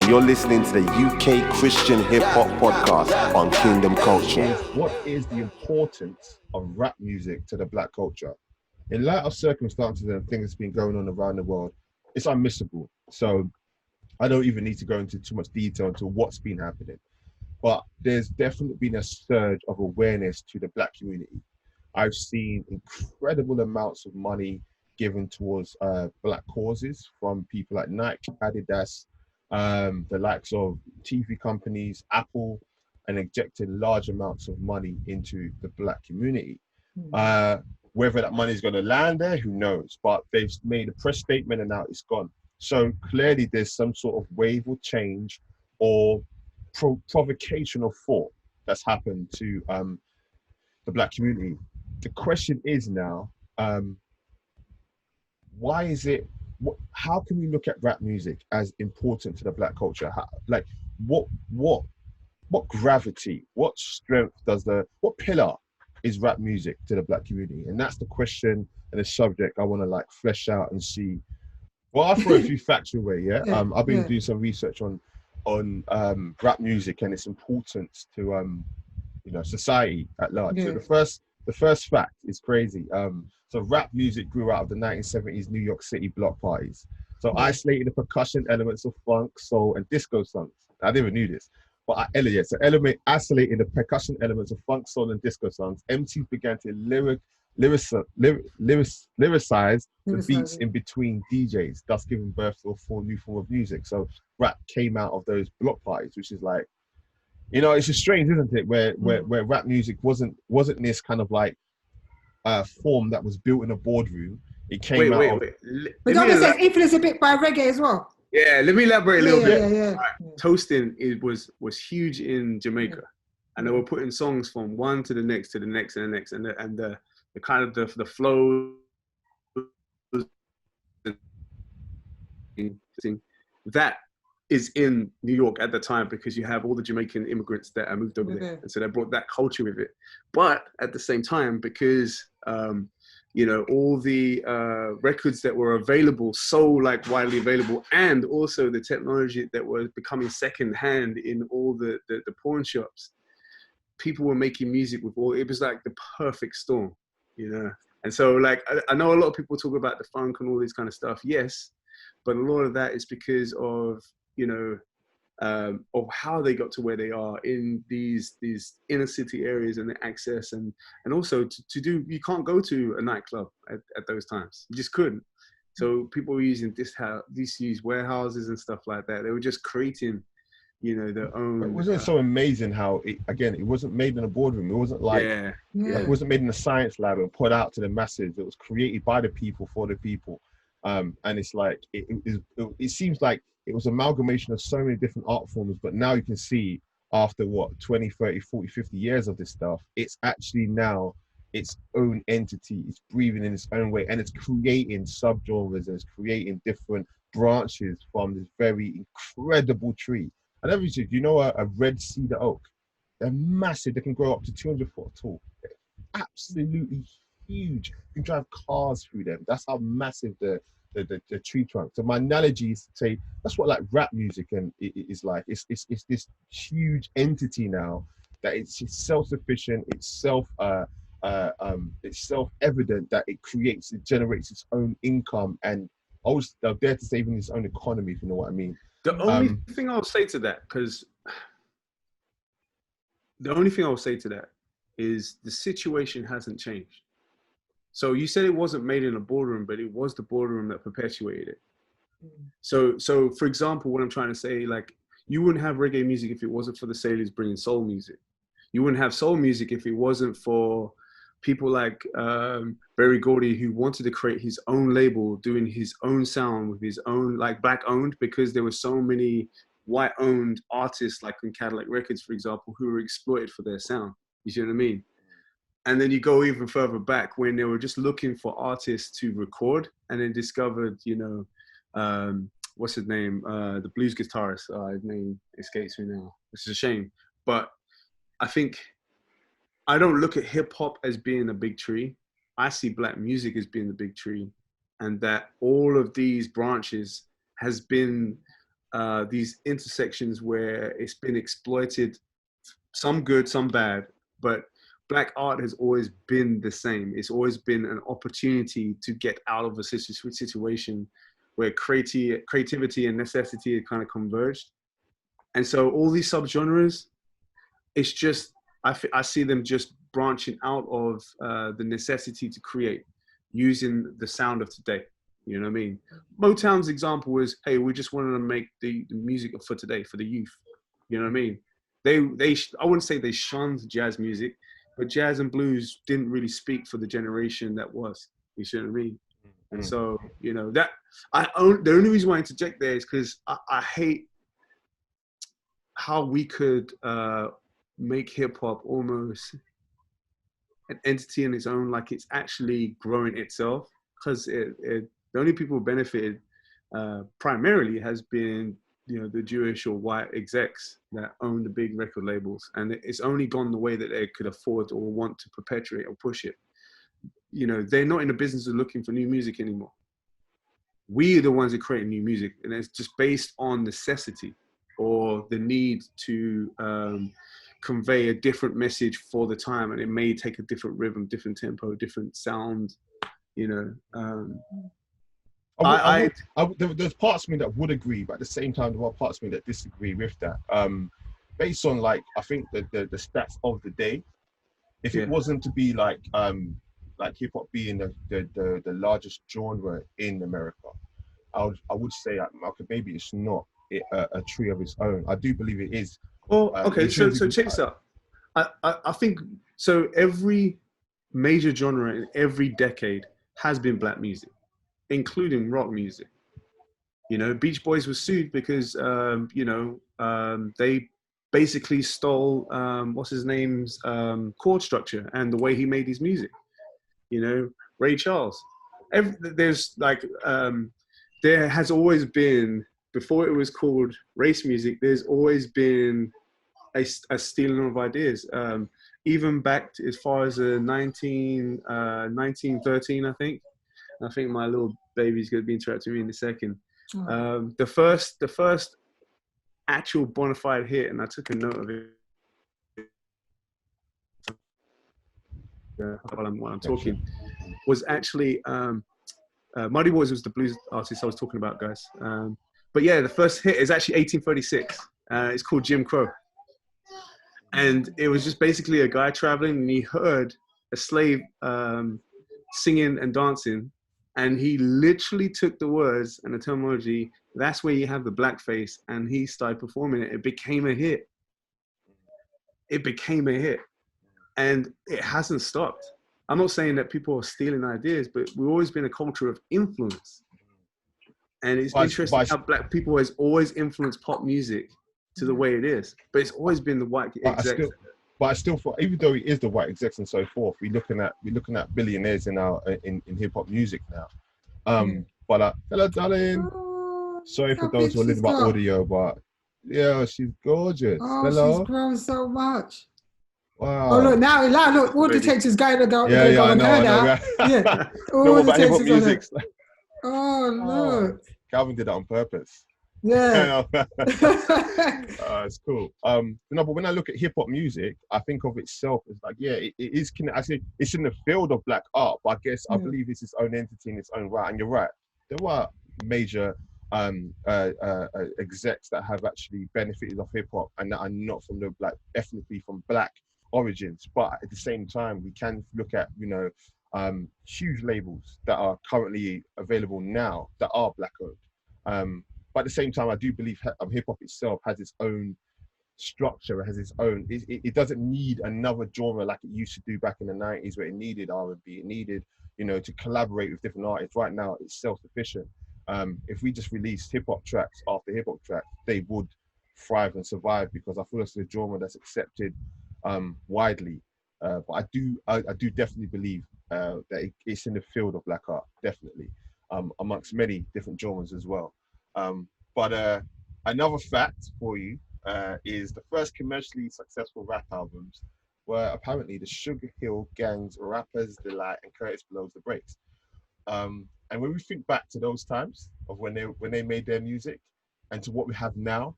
You're listening to the UK Christian Hip Hop Podcast on Kingdom Culture. What is the importance of rap music to the black culture? In light of circumstances and things that's been going on around the world, it's unmissable. So I don't even need to go into too much detail into what's been happening. But there's definitely been a surge of awareness to the black community. I've seen incredible amounts of money given towards black causes from people like Nike, Adidas, the likes of TV companies, Apple, and injected large amounts of money into the black community. Whether that money is going to land there, who knows? But they've made a press statement and now it's gone. So clearly there's some sort of wave or change or provocation or thought that's happened to the black community. The question is now, why is it, how can we look at rap music as important to the black culture? What gravity, what strength what pillar is rap music to the black community? And that's the question and the subject I want to flesh out and see. Well, I'll throw a few facts your way, yeah? I've been doing some research on rap music and its importance to society at large. So the first fact is crazy. So rap music grew out of the 1970s New York City block parties. So isolating the percussion elements of funk, soul, and disco songs. I never knew this, but isolating the percussion elements of funk, soul, and disco songs, MCs began to lyricize the beats in between DJs, thus giving birth to a full new form of music. So rap came out of those block parties, which is like, it's just strange, isn't it? Where rap music wasn't this kind of form that was built in a boardroom. It came out. But obviously it's influenced a bit by reggae as well. Yeah, let me elaborate a little bit. Yeah. Right. Toasting was huge in Jamaica, and they were putting songs from one to the next to the next and the next, and the kind of the flow. That is in New York at the time because you have all the Jamaican immigrants that moved over there, and so they brought that culture with it. But at the same time, because all the records that were available, so widely available, and also the technology that was becoming secondhand in all the pawn shops, people were making music with it was like the perfect storm, And so I know a lot of people talk about the funk and all this kind of stuff, yes, but a lot of that is because of how they got to where they are in these inner city areas and the access and also to do, you can't go to a nightclub at those times. You just couldn't. So people were using these warehouses and stuff like that. They were just creating, their own. It wasn't so amazing how it wasn't made in a boardroom. It wasn't it wasn't made in a science lab and put out to the masses. It was created by the people for the people. And it's it seems like it was amalgamation of so many different art forms, but now you can see after 20, 30, 40, 50 years of this stuff, it's actually now its own entity. It's breathing in its own way, and it's creating subgenres and it's creating different branches from this very incredible tree. And everything, a red cedar oak, they're massive. They can grow up to 200 foot tall. They're absolutely huge. You can drive cars through them. That's how massive the tree trunk. So my analogy is to say that's what rap music and is like. It's this huge entity now that it's self-sufficient. It's self-evident that it generates its own income, and I'll dare to say even its own economy, if you know what I mean. The only thing I'll say to that, is the situation hasn't changed. So you said it wasn't made in a boardroom, but it was the boardroom that perpetuated it. So for example, what I'm trying to say, you wouldn't have reggae music if it wasn't for the Sailors bringing soul music. You wouldn't have soul music if it wasn't for people like Berry Gordy, who wanted to create his own label, doing his own sound with his own, black owned, because there were so many white owned artists, like on Cadillac Records, for example, who were exploited for their sound. You see what I mean? And then you go even further back when they were just looking for artists to record, and then discovered, what's his name? The blues guitarist, his name escapes me now. It's a shame. But I don't look at hip hop as being a big tree. I see black music as being the big tree, and that all of these branches has been these intersections where it's been exploited, some good, some bad, but Black art has always been the same. It's always been an opportunity to get out of a situation where creativity and necessity are kind of converged. And so all these subgenres, it's just, I see them just branching out of the necessity to create using the sound of today. You know what I mean? Motown's example was, hey, we just wanted to make the music for today, for the youth. You know what I mean? I wouldn't say they shunned jazz music, but jazz and blues didn't really speak for the generation that was. You see what I mean? And so, you know, the only reason why I interject there is because I hate how we could make hip hop almost an entity in its own, like it's actually growing itself. Because the only people who benefited primarily has been, you know, the Jewish or white execs that own the big record labels, and it's only gone the way that they could afford or want to perpetuate or push it. You know, they're not in the business of looking for new music anymore. We are the ones that create new music, and it's just based on necessity or the need to convey a different message for the time, and it may take a different rhythm, different tempo, different sound. You know, there's parts of me that would agree, but at the same time, there are parts of me that disagree with that. Based on like, I think the stats of the day, if it wasn't to be like hip hop being the largest genre in America, I would say maybe it's not a tree of its own. I do believe it is. Well, okay, so check this out. I think so. Every major genre in every decade has been black music, including rock music. You know, Beach Boys was sued because they basically stole what's his name's chord structure and the way he made his music. You know, Ray Charles. There's like there has always been, before it was called race music, there's always been a stealing of ideas. Even back as far as 1913, I think. I think my little baby's going to be interrupting me in a second. The first actual bona fide hit, and I took a note of it while I'm talking, was actually Muddy Waters was the blues artist I was talking about, guys. But yeah, the first hit is actually 1836. It's called Jim Crow. And it was just basically a guy traveling, and he heard a slave singing and dancing. And he literally took the words and the terminology, that's where you have the blackface, and he started performing it. It became a hit. It became a hit. And it hasn't stopped. I'm not saying that people are stealing ideas, but we've always been a culture of influence. And it's interesting how black people has always influenced pop music to the way it is. But it's always been the white execs. But I still thought, even though it is the white execs and so forth, we're looking at billionaires in hip hop music now. But hello, darling. Sorry for those who are listening about audio, but yeah, she's gorgeous. Oh, hello. she's grown so much. Wow. Oh look now, look, all the takes is going to go on her now. Yeah, all the takes is on her. Oh look. Calvin did that on purpose. Yeah. It's cool. No, but when I look at hip hop music, I think of itself as like, yeah, it is. I say it's in the field of black art, but I guess I believe it's its own entity in its own right. And you're right, there are major execs that have actually benefited off hip hop and that are not from the black, ethnically from black origins. But at the same time, we can look at huge labels that are currently available now that are black owned. But at the same time, I do believe hip hop itself has its own structure, it has its own. It doesn't need another genre like it used to do back in the 90s, where it needed R&B, it needed, to collaborate with different artists. Right now, it's self-sufficient. If we just released hip hop tracks after hip hop tracks, they would thrive and survive because I feel it's a genre that's accepted widely. But I do definitely believe that it's in the field of black art, definitely, amongst many different genres as well. But another fact for you is the first commercially successful rap albums were apparently the Sugar Hill Gang's Rappers Delight and Curtis Blows the Brakes. And when we think back to those times of when they made their music, and to what we have now.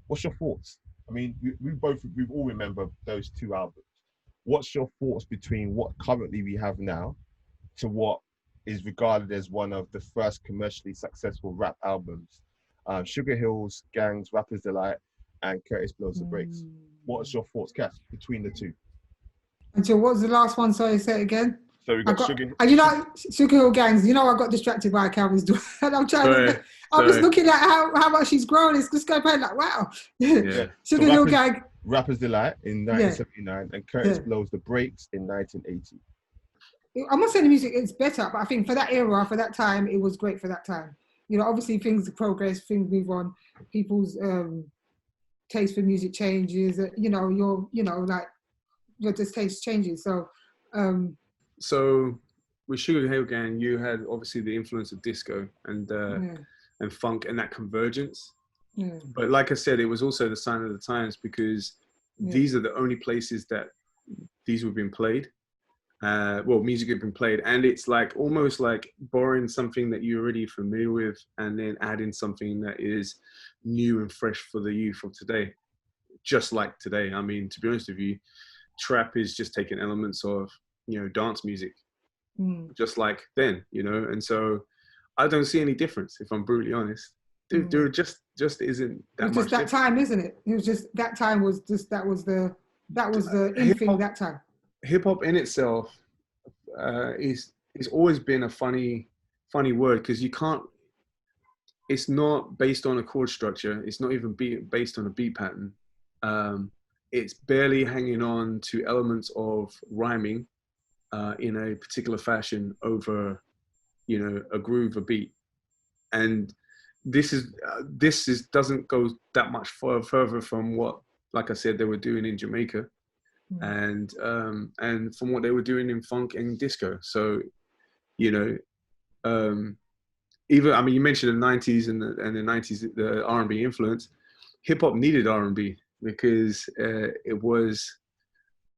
What's your thoughts? I mean, we all remember those two albums. What's your thoughts between what currently we have now to what is regarded as one of the first commercially successful rap albums? Sugar Hill's Gang's Rapper's Delight and Curtis Blows the Brakes. What's your thoughts, Cass, between the two? And so what was the last one? Sorry, say it again. So we got Sugar. And Sugar Hill Gangs. You know, I got distracted by Calvin's door, and I'm trying I'm just looking at how much she's grown. It's just going like, wow. Yeah. Sugar Hill Gang. Rapper's Delight in 1979 and Curtis Blows the Brakes in 1980. I'm not saying the music is better, but I think for that era, for that time, it was great for that time. You know, obviously things progress, things move on, people's taste for music changes. You know, your taste changes. So, so with Sugar Hill Gang, you had obviously the influence of disco and funk and that convergence. Yeah. But like I said, it was also the sign of the times because these are the only places that these were being played. Music had been played, and it's like almost like borrowing something that you're already familiar with and then adding something that is new and fresh for the youth of today. Just like today. I mean, to be honest with you, trap is just taking elements of, dance music, just like then, and so I don't see any difference, if I'm brutally honest. There just isn't that much. It was just that time, isn't it? It was just that time was just that was the in thing that time. Hip hop in itself is always been a funny word because you can't. It's not based on a chord structure. It's not even based on a beat pattern. It's barely hanging on to elements of rhyming in a particular fashion over, a groove, a beat, and this doesn't go that much further from what, like I said, they were doing in Jamaica, and from what they were doing in funk and disco. So, even you mentioned the 90s and the 90s, the R&B influence. Hip hop needed R&B because it was.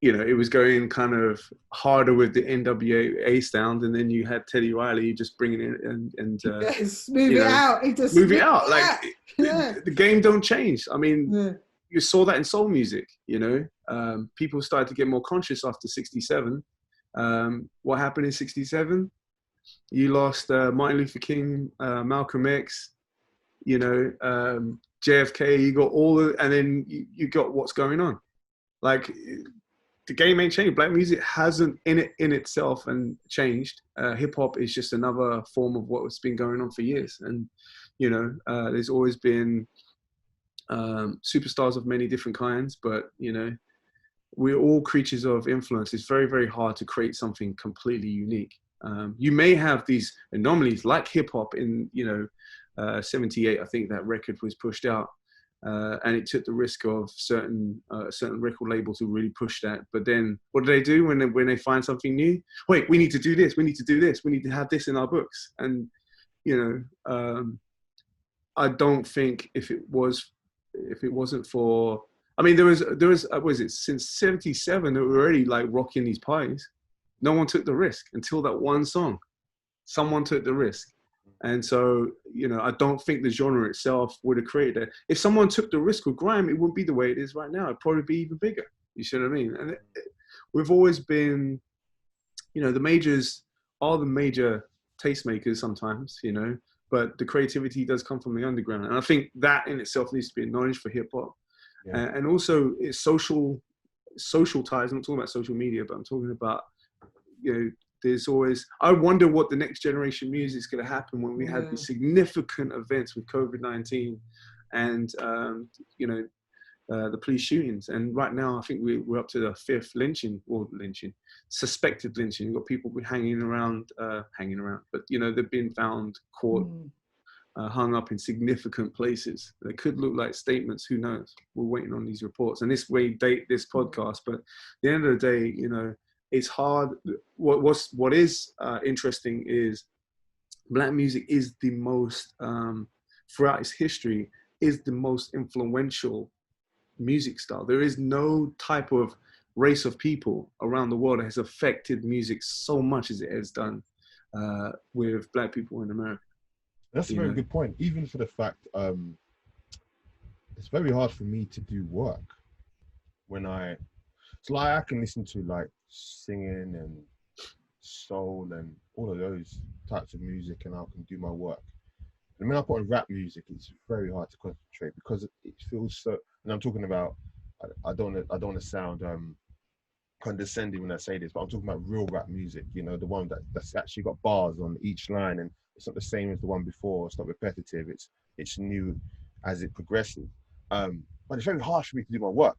It was going kind of harder with the NWA sound, and then you had Teddy Riley just bringing it and move it out. Move it out. Like the game don't change. I mean, you saw that in soul music. People started to get more conscious after '67. What happened in '67? You lost Martin Luther King, Malcolm X. JFK. You got and then you got what's going on. Like. The game ain't changed. Black music hasn't in itself and changed. Hip hop is just another form of what's been going on for years. And, there's always been superstars of many different kinds, but, we're all creatures of influence. It's very, very hard to create something completely unique. You may have these anomalies like hip hop in, 78, I think that record was pushed out. And it took the risk of certain record labels to really push that. But then what do they do when they find something new? Wait, we need to do this. We need to do this. We need to have this in our books. And, I don't think if it wasn't for, I mean, there was was it since 77, they were already like rocking these parties. No one took the risk until that one song. Someone took the risk. And so, I don't think the genre itself would have created that. If someone took the risk with grime, it wouldn't be the way it is right now. It'd probably be even bigger. You see what I mean? And we've always been, the majors are the major tastemakers sometimes, but the creativity does come from the underground. And I think that in itself needs to be acknowledged for hip hop. Yeah. And also it's social ties. I'm not talking about social media, but I'm talking about, there's always, I wonder what the next generation music is going to happen when we have these significant events with COVID-19 and, the police shootings. And right now, I think we're up to the 5th suspected lynching. You've got people hanging around, but, they've been found, caught, hung up in significant places. They could look like statements, who knows? We're waiting on these reports. And this way date this podcast, but at the end of the day, it's hard. What is interesting is Black music is the most, throughout its history, is the most influential music style. There is no type of race of people around the world that has affected music so much as it has done with Black people in America. That's a very good point. Even for the fact, it's very hard for me to do work when it's like I can listen to like singing and soul and all of those types of music, and I can do my work. And when I put on rap music, it's very hard to concentrate because it feels so. And I'm talking about, I don't want to sound condescending when I say this, but I'm talking about real rap music. You know, the one that's actually got bars on each line, and it's not the same as the one before. It's not repetitive. It's new as it progresses. But it's very hard for me to do my work.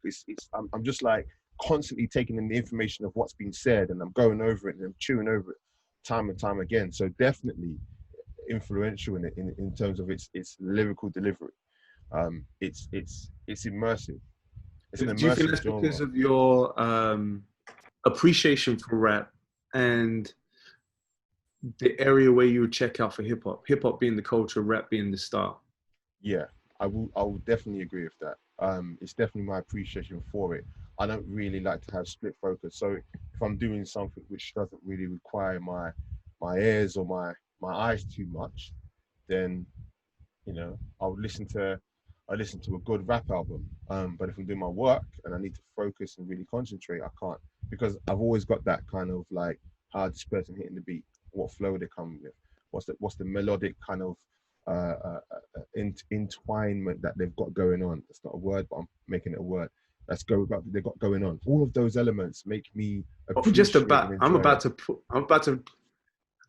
I'm just like constantly taking in the information of what's been said, and I'm going over it and I'm chewing over it time and time again. So definitely influential in terms of its lyrical delivery. It's immersive. It's an Do you think immersive that's genre. because of your appreciation for rap and the area where you would check out for hip hop being the culture, rap being the style? Yeah, I will definitely agree with that. It's definitely my appreciation for it. I don't really like to have split focus. So if I'm doing something which doesn't really require my ears or my eyes too much, then you know I listen to a good rap album. But if I'm doing my work and I need to focus and really concentrate, I can't, because I've always got that kind of like how this person hitting the beat, what flow they come with, what's the melodic kind of entwinement that they've got going on. It's not a word, but I'm making it a word. They've got going on. All of those elements make me appreciate and I'm enjoy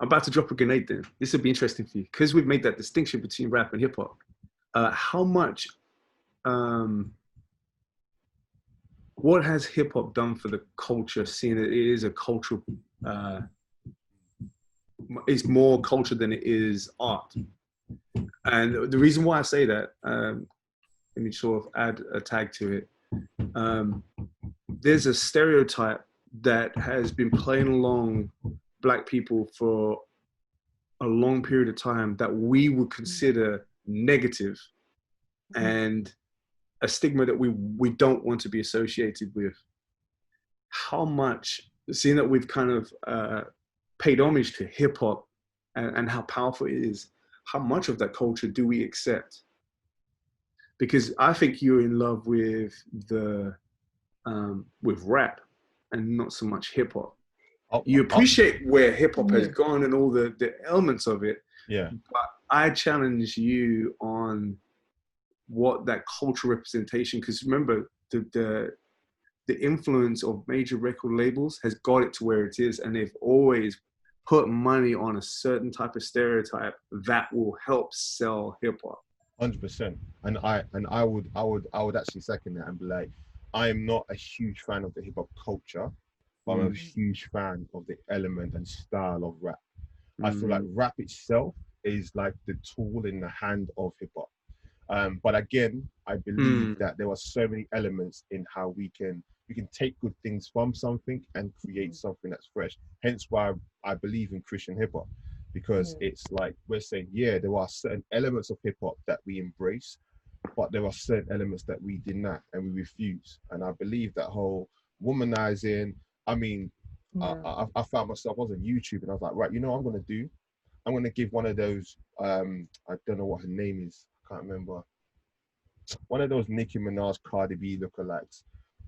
about to drop a grenade then. This would be interesting for you because we've made that distinction between rap and hip hop. How much, what has hip hop done for the culture, seeing that it is a cultural, it's more culture than it is art? And the reason why I say that, let me sort of add a tag to it. There's a stereotype that has been playing along Black people for a long period of time that we would consider negative and a stigma that we don't want to be associated with. How much, seeing that we've kind of paid homage to hip hop and how powerful it is, how much of that culture do we accept? Because I think you're in love with with rap and not so much hip hop. You appreciate where hip hop has gone and all the elements of it. Yeah. But I challenge you on what that cultural representation, because remember the influence of major record labels has got it to where it is, and they've always put money on a certain type of stereotype that will help sell hip hop. 100%. And I would actually second that and be like, I am not a huge fan of the hip hop culture, but I'm a huge fan of the element and style of rap. I feel like rap itself is like the tool in the hand of hip hop. But again, I believe that there are so many elements in how we can take good things from something and create something that's fresh. Hence why I believe in Christian hip hop, because it's like we're saying, yeah, there are certain elements of hip hop that we embrace, but there are certain elements that we deny and we refuse. And I believe that whole womanizing, I mean, I found myself, I was on YouTube and I was like, right, you know what I'm going to do? I'm going to give one of those, I don't know what her name is, I can't remember, one of those Nicki Minaj, Cardi B lookalikes,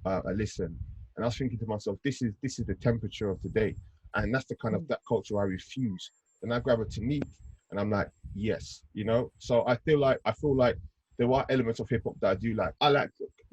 a listen. And I was thinking to myself, this is the temperature of today. And that's the kind of that culture I refuse. And I grab a Tanique and I'm like, yes, you know? So I feel like there are elements of hip hop that I do like.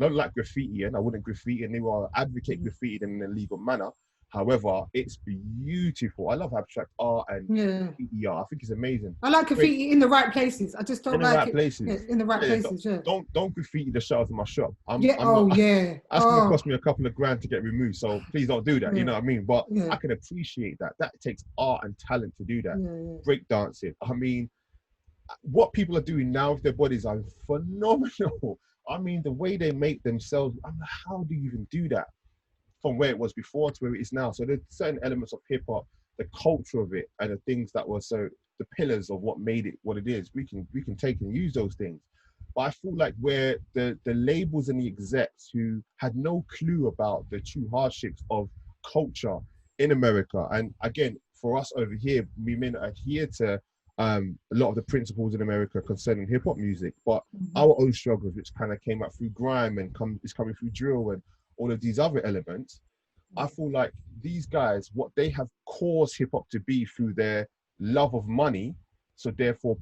Don't like graffiti, and I wouldn't graffiti and neither advocate graffiti in a legal manner. However, it's beautiful. I love abstract art and graffiti art. I think it's amazing. I like graffiti in the right places. I just don't like right it places. in the right places. Don't graffiti the shelves in my shop. That's gonna cost me a couple of grand to get removed. So please don't do that. You know what I mean? But I can appreciate that. That takes art and talent to do that. Break dancing. I mean, what people are doing now with their bodies are phenomenal. I mean, the way they make themselves. I'm like, how do you even do that? From where it was before to where it is now. So there's certain elements of hip hop, the culture of it, and the things that were so the pillars of what made it what it is. We can take and use those things. But I feel like where the labels and the execs who had no clue about the true hardships of culture in America, and again, for us over here, we may not adhere to a lot of the principles in America concerning hip hop music, but our own struggles, which kind of came up through grime and is coming through drill and all of these other elements. I feel like these guys, what they have caused hip hop to be through their love of money, so therefore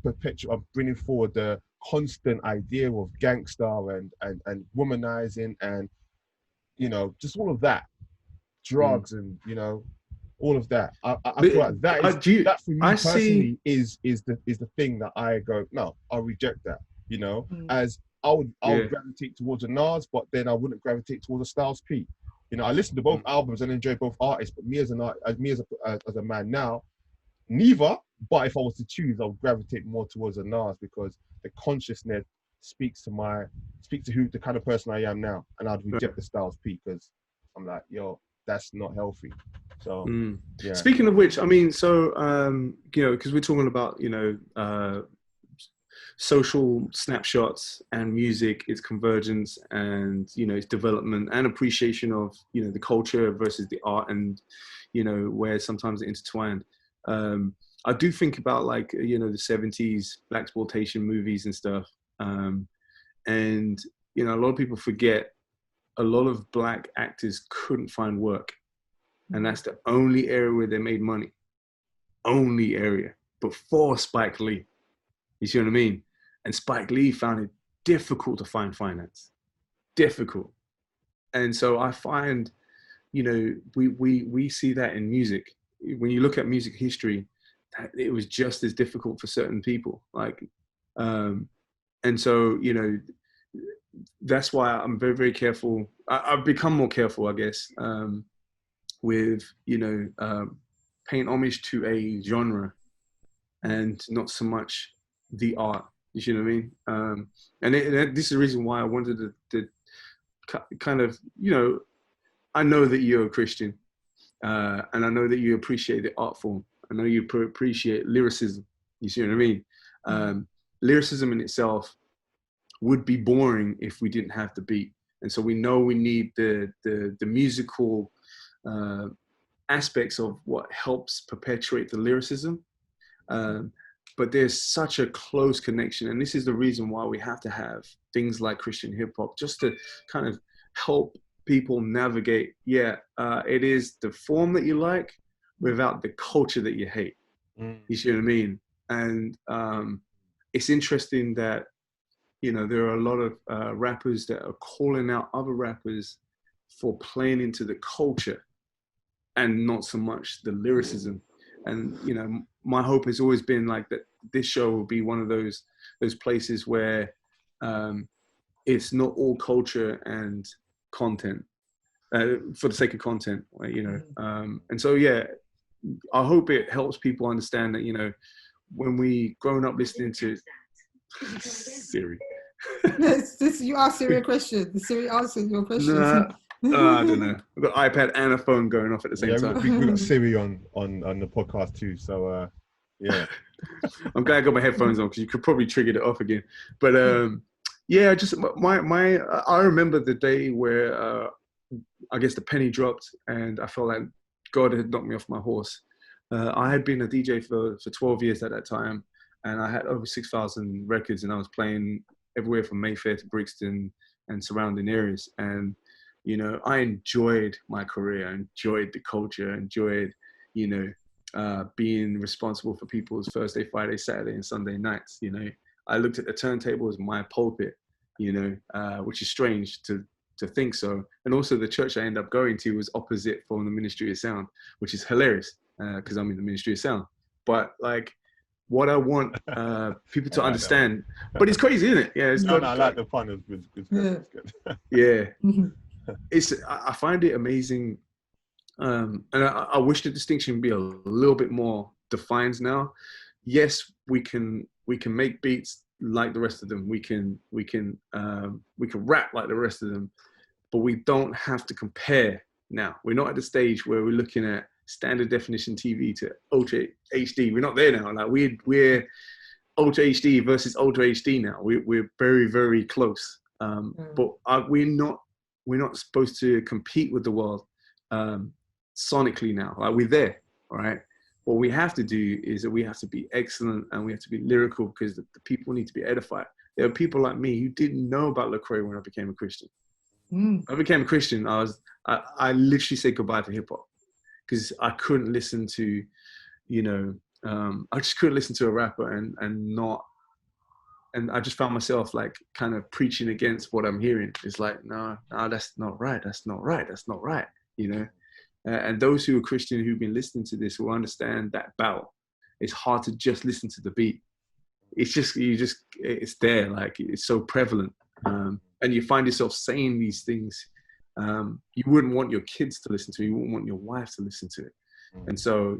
bringing forward the constant idea of gangster and womanizing and, you know, just all of that, drugs and, you know, all of that. I feel like that for me personally is the thing that I go, no, I'll reject that. You know, as I would gravitate towards a Nas, but then I wouldn't gravitate towards a Styles P. You know, I listen to both albums and enjoy both artists, but me as a man now, neither. But if I was to choose, I would gravitate more towards a Nas because the consciousness speaks to the kind of person I am now, and I'd reject the Styles P because I'm like, yo, that's not healthy. So yeah. Speaking of which, I mean, so you know, because we're talking about, you know, social snapshots and music, its convergence and, you know, its development and appreciation of, you know, the culture versus the art, and, you know, where sometimes they're intertwined. I do think about, like, you know, the 70s blaxploitation movies and stuff, and, you know, a lot of people forget a lot of black actors couldn't find work, and that's the only area where they made money. Only area before Spike Lee. You see what I mean? And Spike Lee found it difficult to find finance. Difficult. And so I find, you know, we see that in music. When you look at music history, it was just as difficult for certain people. Like, and so, you know, that's why I'm very, very careful. I've become more careful, I guess, with, you know, paying homage to a genre and not so much the art. You see what I mean? And this is the reason why I wanted to kind of, you know, I know that you're a Christian, and I know that you appreciate the art form. I know you appreciate lyricism. You see what I mean? Lyricism in itself would be boring if we didn't have the beat. And so we know we need the musical aspects of what helps perpetuate the lyricism. But there's such a close connection. And this is the reason why we have to have things like Christian hip hop, just to kind of help people navigate. It is the form that you like without the culture that you hate. You see what I mean? And it's interesting that, you know, there are a lot of rappers that are calling out other rappers for playing into the culture and not so much the lyricism. And, you know, my hope has always been like that this show will be one of those places where it's not all culture and content for the sake of content, you know. And so, yeah, I hope it helps people understand that, you know, when we grown up listening to Siri. You asked Siri a question. The Siri answered your question. I don't know. I've got an iPad and a phone going off at the same time. We got Siri on the podcast too. So yeah. I'm glad I got my headphones on because you could probably trigger it off again. But yeah, just I remember the day where I guess the penny dropped and I felt like God had knocked me off my horse. I had been a DJ for 12 years at that time, and I had over 6,000 records, and I was playing everywhere from Mayfair to Brixton and surrounding areas. And, you know, I enjoyed my career. I enjoyed the culture. I enjoyed, you know, being responsible for people's Thursday, Friday, Saturday, and Sunday nights. You know, I looked at the turntable as my pulpit, you know, which is strange to think so. And also the church I ended up going to was opposite from the Ministry of Sound, which is hilarious because I'm in the Ministry of Sound. But like, what I want people to understand, but it's crazy, isn't it? Yeah, it's no, I like the pun. It's good. Yeah, I find it amazing, and I wish the distinction would be a little bit more defined now. Yes, we can make beats like the rest of them. We can rap like the rest of them, but we don't have to compare now. We're not at the stage where we're looking at standard definition TV to Ultra HD. We're not there now. Like we're Ultra HD versus Ultra HD now. We're very, very close. But we're not supposed to compete with the world sonically now. Like we're there, all right? what we have to do is that we have to be excellent and we have to be lyrical because the people need to be edified. There are people like me who didn't know about Lecrae when I became a Christian. I became a Christian. I literally said goodbye to hip hop because I couldn't listen to, I just couldn't listen to a rapper and I just found myself like kind of preaching against what I'm hearing. It's like, no, that's not right. That's not right. That's not right. And those who are Christian who've been listening to this will understand that battle. It's hard to just listen to the beat. It's just, it's there. Like it's so prevalent. And you find yourself saying these things you wouldn't want your kids to listen to. You wouldn't want your wife to listen to it. And so,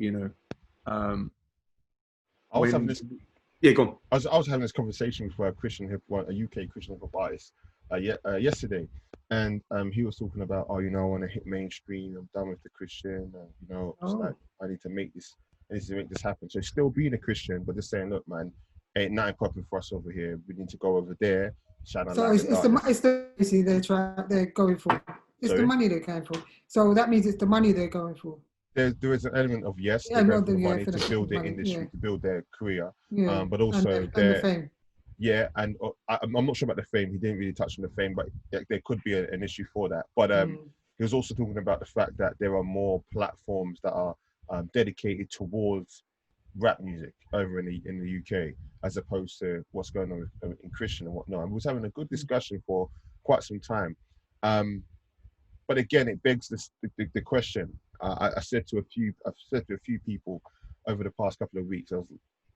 I was having this. Yeah, go on. I was having this conversation with a UK Christian hip hop artist yesterday, and he was talking about, I want to hit mainstream. I'm done with the Christian. It's like I need to make this happen. So still being a Christian, but just saying, look, man, ain't nothing popping for us over here. We need to go over there. So it's the they're going for. It's the money they're going for. So that means it's the money they're going for. There is an element of they're going for the money to build their industry, to build their career, but also and the fame. Yeah, and I'm not sure about the fame. He didn't really touch on the fame, but there could be an issue for that. But he was also talking about the fact that there are more platforms that are dedicated towards rap music over in the UK, as opposed to what's going on in Christian and whatnot. And we was having a good discussion for quite some time. But again, it begs the question. I've said to a few people over the past couple of weeks,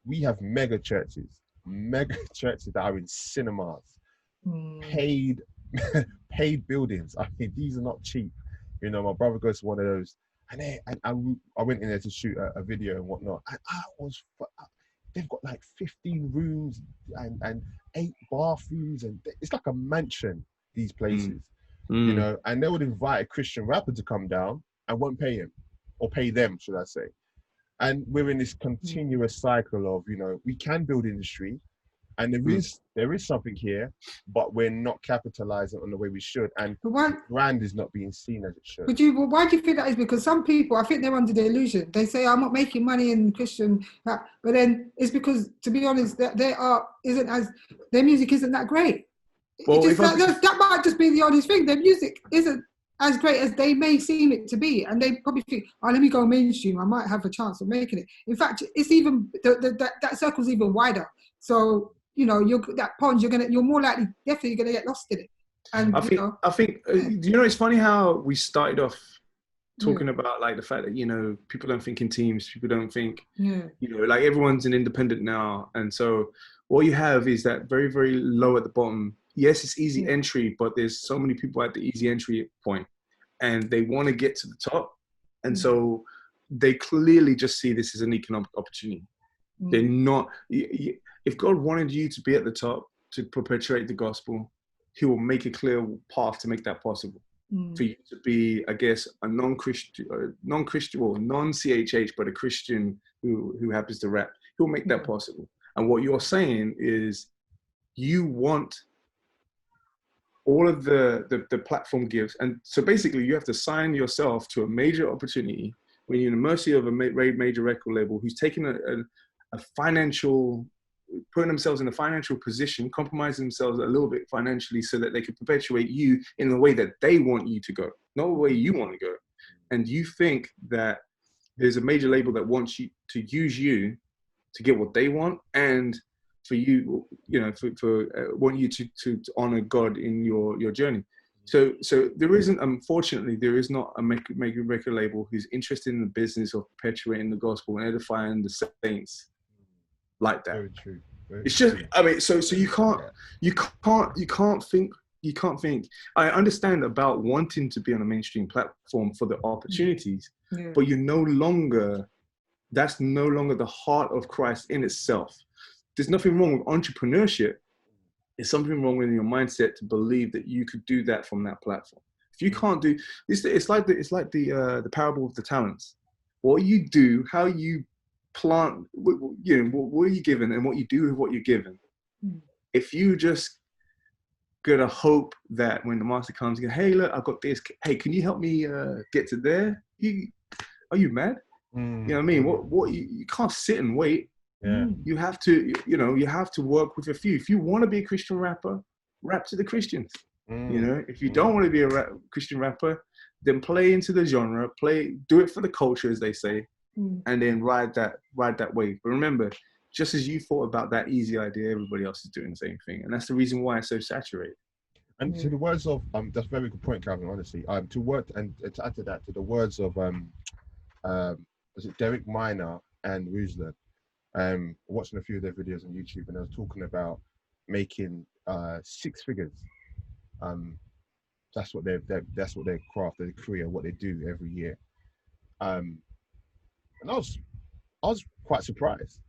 we have mega churches that are in cinemas, paid buildings. I mean, these are not cheap. My brother goes to one of those, and I went in there to shoot a video and whatnot, and they've got like 15 rooms and 8 bathrooms, and it's like a mansion, these places. And they would invite a Christian rapper to come down and won't pay him, or pay them, should I say. And we're in this continuous cycle of, we can build industry, and there is something here, but we're not capitalizing on the way we should, and the brand is not being seen as it should. Why do you think that is? Because some people, I think they're under the illusion. They say, I'm not making money in Christian, but then it's because, to be honest, their music isn't that great. Well, that might just be the honest thing. Their music isn't as great as they may seem it to be, and they probably think, let me go mainstream, I might have a chance of making it. In fact, it's even that circle's even wider. So that pond, you're more likely, definitely gonna get lost in it. And I think it's funny how we started off talking about like the fact that people don't think in teams, people don't think like everyone's an independent now, and so what you have is that very, very low at the bottom. Yes, it's easy entry, but there's so many people at the easy entry point, and they want to get to the top, and so they clearly just see this as an economic opportunity. They're not. If God wanted you to be at the top to perpetuate the gospel, He will make a clear path to make that possible. For you to be, I guess, a non-Christian, or non-CHH, but a Christian who happens to rap, He'll make that possible. And what you're saying is, you want all of the platform gives. And so basically you have to sign yourself to a major opportunity when you're in the mercy of a major record label who's taking a financial, putting themselves in a financial position, compromising themselves a little bit financially so that they can perpetuate you in the way that they want you to go, not the way you want to go. And you think that there's a major label that wants you to use you to get what they want, and for you, want you to honor God in your journey. So there isn't, unfortunately, there is not a major record label who's interested in the business of perpetuating the gospel and edifying the saints like that. Very true. It's just, I mean, so you can't think. I understand about wanting to be on a mainstream platform for the opportunities, but that's no longer the heart of Christ in itself. There's nothing wrong with entrepreneurship. There's something wrong with your mindset to believe that you could do that from that platform. If you can't do this, it's like the parable of the talents. What you do, how you plant, what are you given, and what you do with what you're given. If you just gotta hope that when the master comes, you go, hey, look, I've got this. Hey, can you help me get to there? Are you mad? You know what I mean? What you can't sit and wait. Yeah. You have to, you have to work with a few. If you want to be a Christian rapper, rap to the Christians. If you don't want to be a Christian rapper, then play into the genre, do it for the culture, as they say, and then ride that wave. But remember, just as you thought about that easy idea, everybody else is doing the same thing, and that's the reason why it's so saturated. And to the words of that's a very good point, Calvin. Honestly, to add to that, to the words of was it Derek Minor and Ruslan? Watching a few of their videos on YouTube, and I was talking about making 6 figures. That's what their craft, their career, what they do every year. And I was quite surprised.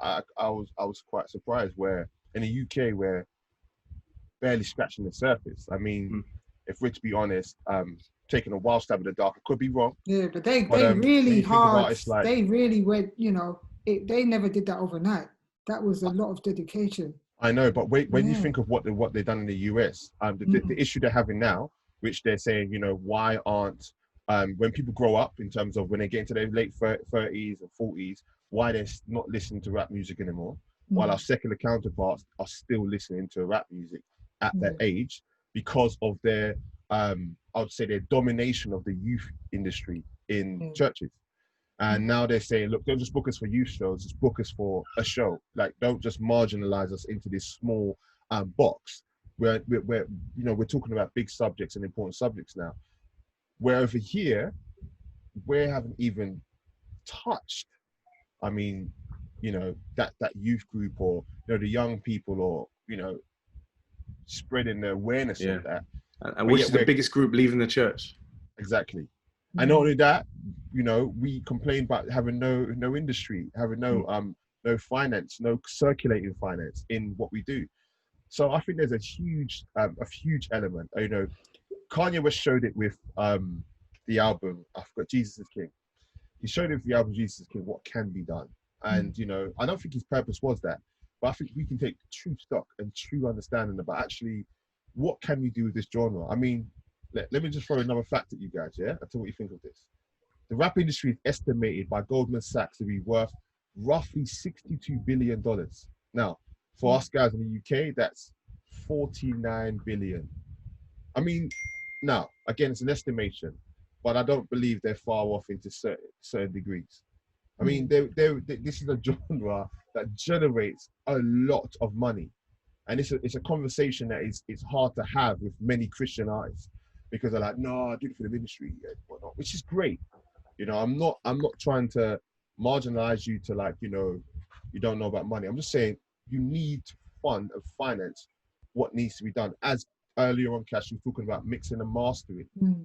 I was quite surprised where in the UK we're barely scratching the surface. I mean, if we're to be honest, taking a wild stab in the dark, I could be wrong. Yeah, but they really hard. Like, they really went, they never did that overnight. That was a lot of dedication. I know, but when you think of what they've done in the US, the issue they're having now, which they're saying, why aren't when people grow up, in terms of when they get into their late 30s or 40s, why they're not listening to rap music anymore, while our secular counterparts are still listening to rap music at that age, because of their I would say their domination of the youth industry in churches. And now they're saying, look, don't just book us for youth shows, just book us for a show. Like, don't just marginalize us into this small box. We're talking about big subjects and important subjects now. Where over here, we haven't even touched, I mean, that youth group, or, the young people, or, spreading the awareness of that. And which is the biggest group leaving the church? Exactly. And not only that, we complain about having no industry, having no finance, no circulating finance in what we do. So I think there's a huge element. Kanye West showed it with the album, I forgot, Jesus is King. He showed it with the album Jesus is King what can be done. And I don't think his purpose was that, but I think we can take true stock and true understanding about actually what can we do with this genre. I mean, let me just throw another fact at you guys, yeah? I'll tell you what you think of this. The rap industry is estimated by Goldman Sachs to be worth roughly $62 billion. Now, for us guys in the UK, that's 49 billion. I mean, now, again, it's an estimation, but I don't believe they're far off into certain degrees. I mean, this is a genre that generates a lot of money. And it's a conversation that it's hard to have with many Christian artists, because they're like, no, I do it for the ministry, whatnot, which is great. I'm not trying to marginalize you to, like, you don't know about money. I'm just saying you need to fund and finance what needs to be done. As earlier on, Cash was talking about mixing and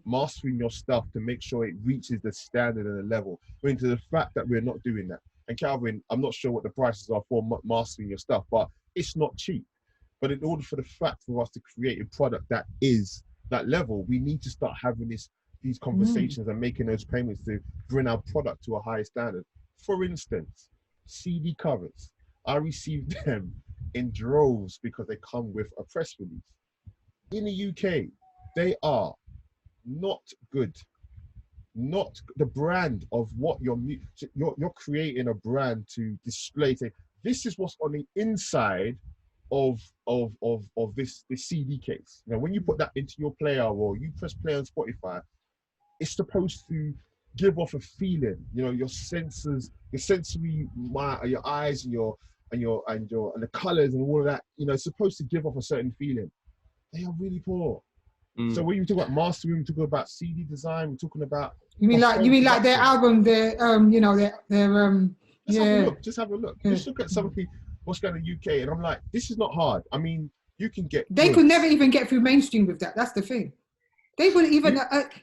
mastering your stuff to make sure it reaches the standard and the level. I mean, to the fact that we're not doing that. And Calvin, I'm not sure what the prices are for mastering your stuff, but it's not cheap. But in order for us to create a product that is that level, we need to start having these conversations and making those payments to bring our product to a higher standard. For instance, CD covers. I received them in droves because they come with a press release. In the UK, they are not good. Not the brand of what you're creating a brand to display. This is what's on the inside of this CD case. Now, when you put that into your player or you press play on Spotify, it's supposed to give off a feeling. Your senses, your sensory, your eyes and the colors and all of that. It's supposed to give off a certain feeling. They are really poor. So when you talk about mastering, we talk about CD design, we're talking about. You mean like their album, their Just have a look. Just look at some of the what's going on in the UK, and I'm like, this is not hard. I mean, you can get. They could never even get through mainstream with that. That's the thing. They wouldn't even.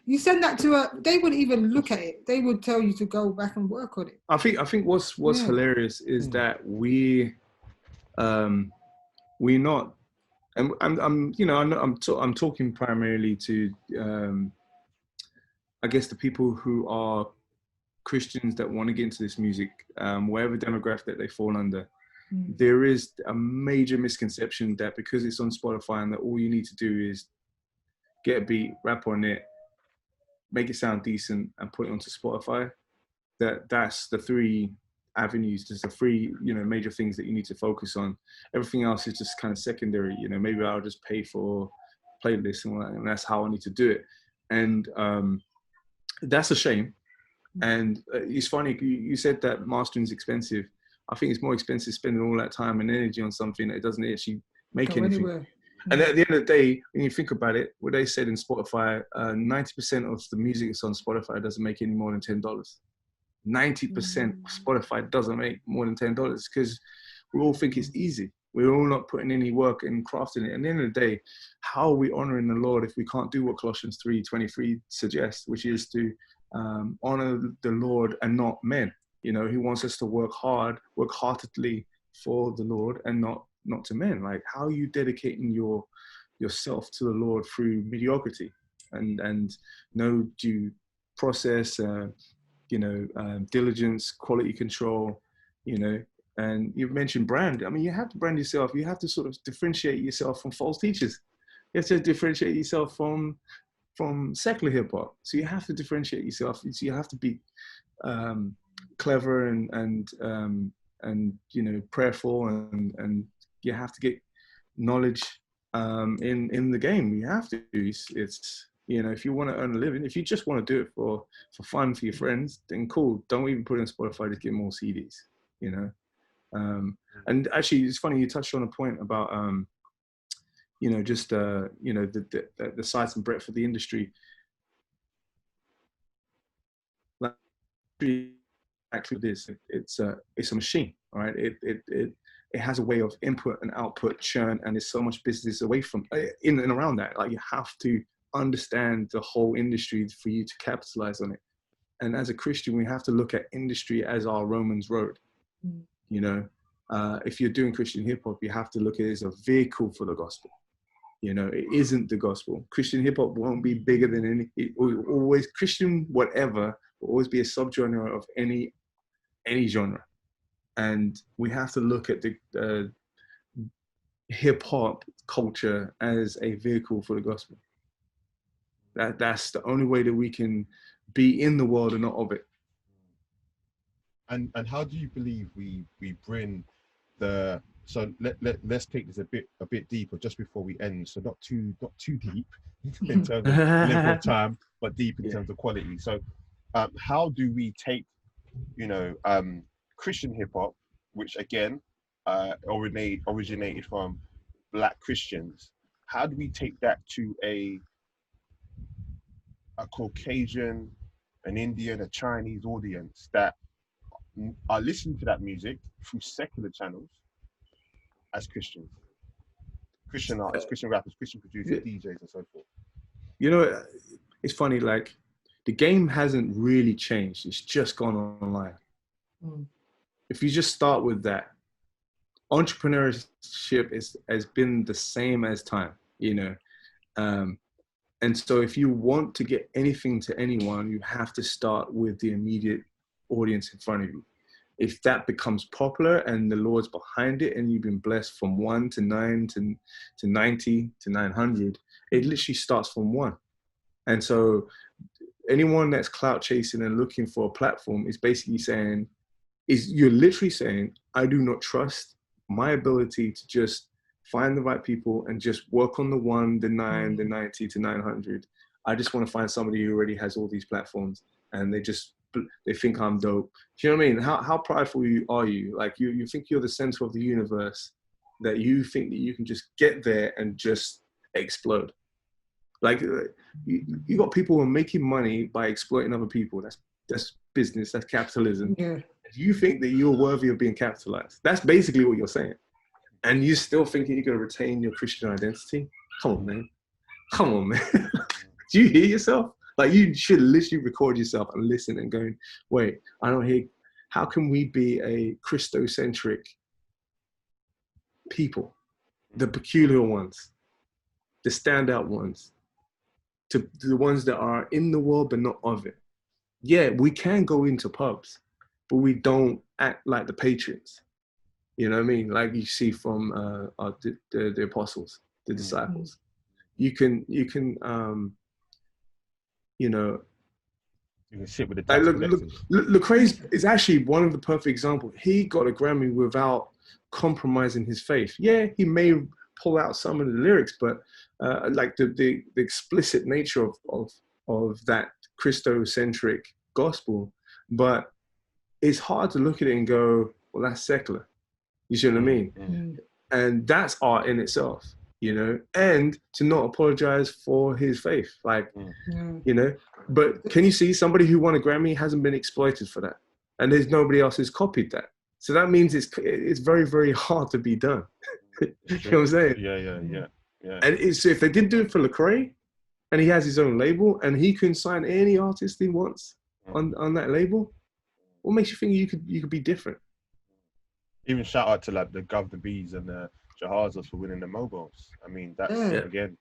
You send that to they wouldn't even look at it. They would tell you to go back and work on it. I think what's hilarious is that we're not. And I'm talking primarily to I guess the people who are Christians that want to get into this music, whatever demographic that they fall under. There is a major misconception that because it's on Spotify and that all you need to do is get a beat, rap on it, make it sound decent, and put it onto Spotify, that's the three avenues. There's the three, major things that you need to focus on. Everything else is just kind of secondary. Maybe I'll just pay for playlists and that's how I need to do it. And that's a shame. And it's funny, you said that mastering is expensive. I think it's more expensive spending all that time and energy on something that doesn't actually make anything. Anywhere. And at the end of the day, when you think about it, what they said in Spotify, 90% of the music that's on Spotify doesn't make any more than $10. 90% of Spotify doesn't make more than $10 because we all think it's easy. We're all not putting any work and crafting it. And at the end of the day, how are we honoring the Lord if we can't do what Colossians 3:23 suggests, which is to honor the Lord and not men? He wants us to work heartedly for the Lord and not to men. Like, how are you dedicating yourself to the Lord through mediocrity and no due process, diligence, quality control, and you mentioned brand. I mean, you have to brand yourself. You have to sort of differentiate yourself from false teachers. You have to differentiate yourself from secular hip hop. So you have to differentiate yourself. So you have to be clever and prayerful and you have to get knowledge in the game. You have to. It's if you want to earn a living, if you just want to do it for fun for your friends, then cool. Don't even put it on Spotify to get more CDs. And actually, it's funny you touched on a point about the size and breadth of the industry. Like, actually, it's a machine, all right? It has a way of input and output churn, and there's so much business away from in and around that. Like, you have to understand the whole industry for you to capitalize on it. And as a Christian, we have to look at industry as our Romans road. If you're doing Christian hip hop, you have to look at it as a vehicle for the gospel. It isn't the gospel. Christian hip hop won't be bigger than any. It will always Christian whatever will always be a subgenre of any genre. And we have to look at the hip hop culture as a vehicle for the gospel. That's the only way that we can be in the world and not of it. And how do you believe we bring let's take this a bit deeper just before we end. So not too deep in terms of length of time, but deep in terms of quality. So how do we take Christian hip hop, which again originated from Black Christians, how do we take that to a Caucasian, an Indian, a Chinese audience that are listening to that music through secular channels as Christians, Christian artists, Christian rappers, Christian producers, DJs, and so forth? It's funny, like, the game hasn't really changed. It's just gone online. If you just start with that, entrepreneurship has been the same as time, and so if you want to get anything to anyone, you have to start with the immediate audience in front of you. If that becomes popular and the Lord's behind it and you've been blessed from 1 to 9 to 90 to 900, it literally starts from 1. And so anyone that's clout chasing and looking for a platform is basically you're literally saying, I do not trust my ability to just find the right people and just work on the 1, the 9, the 90 to 900. I just want to find somebody who already has all these platforms and they think I'm dope. Do you know what I mean? How prideful are you? Like, you think you're the center of the universe, that you think that you can just get there and just explode. Like, you got people who are making money by exploiting other people. That's business, that's capitalism. Yeah. You think that you're worthy of being capitalized. That's basically what you're saying. And you still thinking you're going to retain your Christian identity? Come on, man. Do you hear yourself? Like, you should literally record yourself and listen and going, wait, I don't hear. How can we be a Christocentric people? The peculiar ones, the standout ones, to the ones that are in the world but not of it. Yeah, we can go into pubs, but we don't act like the patriots. You know what I mean? Like you see from the apostles, the disciples. You can You can sit with the Like, tax look, collectors. Lecrae's is actually one of the perfect examples. He got a Grammy without compromising his faith. Yeah, he may pull out some of the lyrics, but like the explicit nature of that Christocentric gospel. But it's hard to look at it and go, well, that's secular. You see what I mean? And that's art in itself, you know, and to not apologize for his faith. Like, you know, but can you see somebody who won a Grammy hasn't been exploited for that? And there's nobody else who's copied that. So that means it's very, very hard to be done. You know what I'm saying? Yeah. And so if they did do it for Lecrae, and he has his own label, and he can sign any artist he wants on that label, what makes you think you could be different? Even shout out to like the Gov the Bees and the Jahazas for winning the mobiles. I mean, that's again,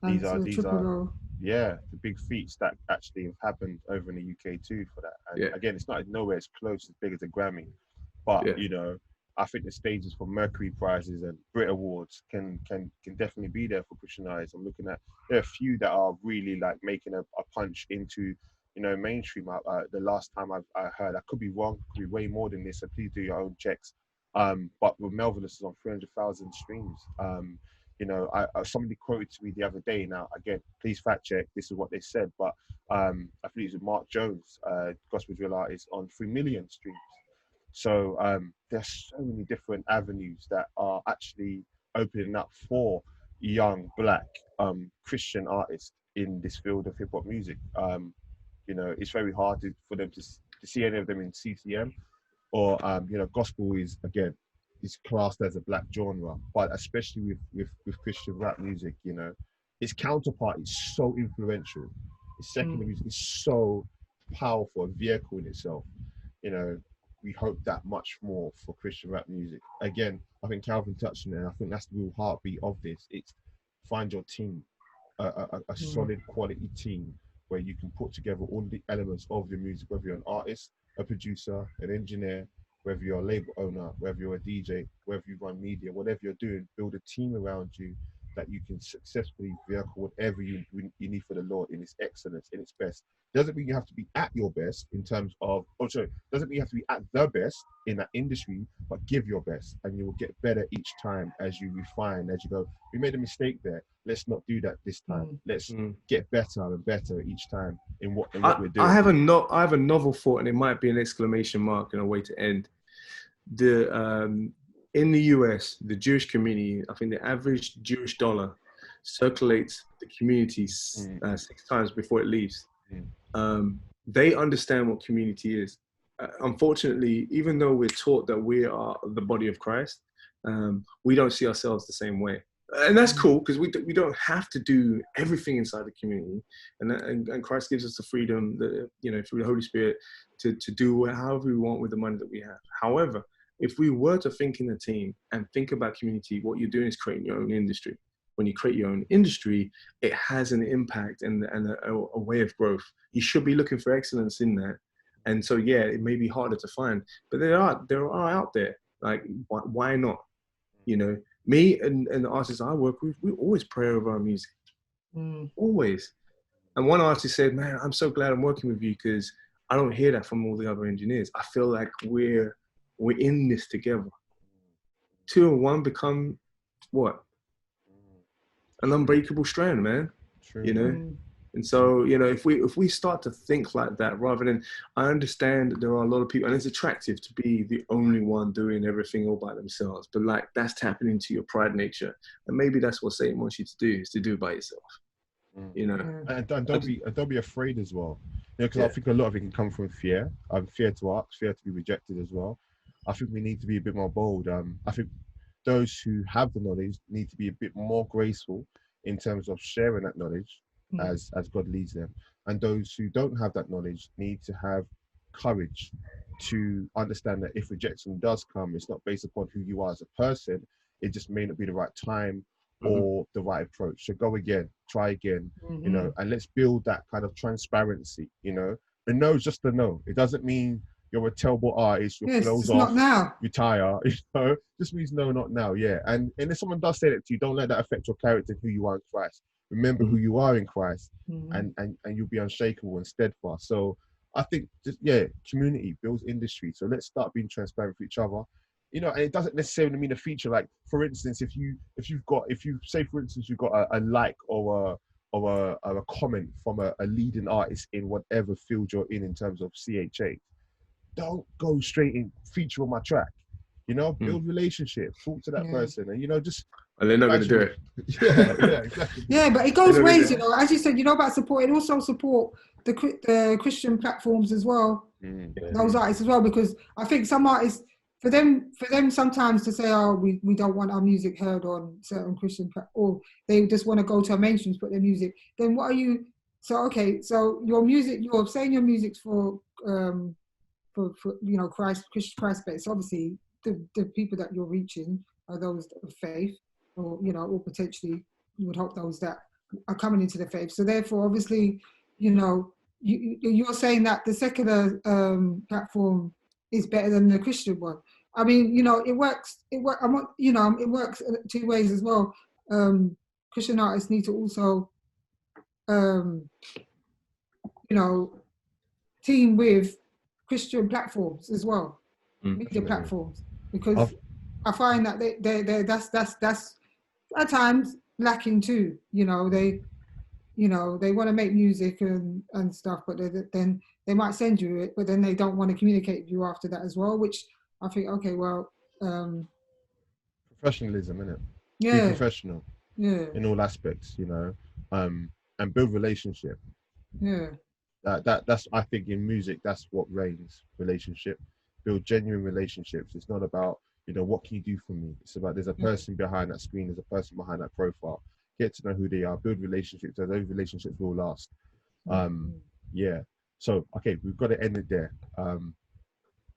these are the big feats that actually have happened over in the UK too for that. And again, it's not nowhere as close as big as a Grammy, but you know, I think the stages for Mercury prizes and Brit Awards can definitely be there for Christian artists. I'm looking at, there are a few that are really like making a punch into, you know, mainstream. The last time I heard, I could be wrong, could be way more than this, so please do your own checks. But with Melvin, this is on 300,000 streams. You know, somebody quoted to me the other day. Now, again, please fact check. This is what they said, but I think it was Mark Jones, gospel drill artist, on 3 million streams. So there's so many different avenues that are actually opening up for young Black Christian artists in this field of hip hop music. You know, it's very hard for them to see any of them in CCM, or you know, gospel is classed as a Black genre, but especially with Christian rap music, you know, its counterpart is so influential. Its secular music is so powerful, a vehicle in itself. You know, we hope that much more for Christian rap music. Again, I think Calvin touched on it, and I think that's the real heartbeat of this. It's find your team, a solid quality team where you can put together all the elements of your music, whether you're an artist, a producer, an engineer, whether you're a label owner, whether you're a DJ, whether you run media, whatever you're doing, build a team around you that you can successfully vehicle whatever you need for the Lord in its excellence, in its best. Doesn't mean you have to be at your best in terms of, doesn't mean you have to be at the best in that industry, but give your best, and you will get better each time as you refine, as you go, we made a mistake there, let's not do that this time. Let's get better and better each time in what we're doing. I have a novel thought, and it might be an exclamation mark and a way to end. In the US, the Jewish community, I think the average Jewish dollar circulates the community 6 times before it leaves. They understand what community is. Unfortunately, even though we're taught that we are the body of Christ, we don't see ourselves the same way. And that's cool, because we don't have to do everything inside the community, and Christ gives us the freedom, you know, through the Holy Spirit, to do however we want with the money that we have. However, if we were to think in a team and think about community, what you're doing is creating your own industry. When you create your own industry, it has an impact and a way of growth. You should be looking for excellence in that. And so, yeah, it may be harder to find, but there are out there. Like, why not? You know, me and the artists I work with, we always pray over our music. Always. And one artist said, man, I'm so glad I'm working with you, because I don't hear that from all the other engineers. I feel like we're in this together. 2 and 1 become what? An unbreakable strand, man. True. You know? And so, you know, if we start to think like that, rather than, I understand that there are a lot of people, and it's attractive to be the only one doing everything all by themselves, but like, that's tapping into your pride nature. And maybe that's what Satan wants you to do, is to do it by yourself. You know? And don't be afraid as well. You know, because I think a lot of it can come from fear. Fear to ask, fear to be rejected as well. I think we need to be a bit more bold. I think those who have the knowledge need to be a bit more graceful in terms of sharing that knowledge as God leads them. And those who don't have that knowledge need to have courage to understand that if rejection does come, it's not based upon who you are as a person. It just may not be the right time or the right approach. So go again, try again, you know, and let's build that kind of transparency, you know. A no is just a no. It doesn't mean you're a terrible artist, your flow's off, not now. retire, you know. Just means no, not now, yeah. And if someone does say that to you, don't let that affect your character and who you are in Christ. Remember who you are in Christ, and you'll be unshakable and steadfast. So I think just community builds industry. So let's start being transparent with each other. You know, and it doesn't necessarily mean a feature. Like, for instance, if you say, for instance, you've got a like or a comment from a leading artist in whatever field you're in terms of CHA, don't go straight in feature on my track. You know, build relationship, talk to that person, and, you know, just. And they're not going to do it. Yeah, exactly. Yeah, but it goes ways, you know. As you said, you know about support. It also support the Christian platforms as well. Those artists as well, because I think some artists, for them sometimes to say, oh, we don't want our music heard on certain Christian or they just want to go to a mainstream to put their music. Then what are you? So okay, so your music, you're saying your music's for you know, Christ based. Obviously, the people that you're reaching are those of faith, or, you know, or potentially you would hope those that are coming into the faith. So therefore, obviously, you know, you're saying that the secular platform is better than the Christian one. I mean, you know, it works. It works two ways as well. Christian artists need to also, you know, team with Christian platforms as well, media platforms, because I find that that's at times lacking too. You know, they want to make music and stuff, but then they might send you it, but then they don't want to communicate with you after that as well, which I think, okay, well, professionalism, innit? Yeah. Be professional. Yeah. In all aspects, you know, and build relationship. Yeah. That's, I think, in music, that's what reigns. Relationship. Build genuine relationships. It's not about, you know, what can you do for me? It's about, there's a person behind that screen, there's a person behind that profile. Get to know who they are, build relationships, and those relationships will last. Yeah. So, okay, we've got to end it there.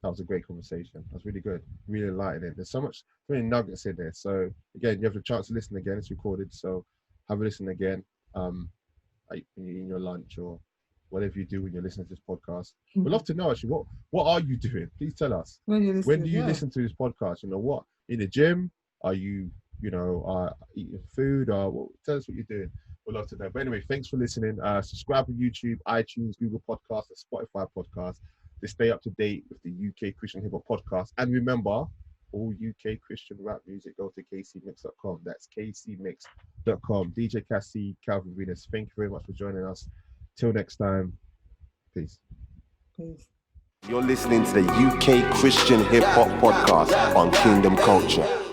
That was a great conversation. That was really good, really enlightening. There's so many nuggets in there. So again, you have the chance to listen again. It's recorded, so have a listen again. Like in your lunch or whatever you do when you're listening to this podcast. We'd love to know, actually, what are you doing? Please tell us. When do you listen to this podcast? You know, what, in the gym? Are you, you know, eating food? Or tell us what you're doing. We'd love to know. But anyway, thanks for listening. Subscribe on YouTube, iTunes, Google Podcasts, and Spotify Podcasts to stay up to date with the UK Christian Hip Hop Podcast. And remember, all UK Christian rap music, go to kcmix.com. That's kcmix.com. DJ Cassie, Calvin Venus, thank you very much for joining us. Till next time, peace. You're listening to the UK Christian Hip Hop Podcast on Kingdom Culture.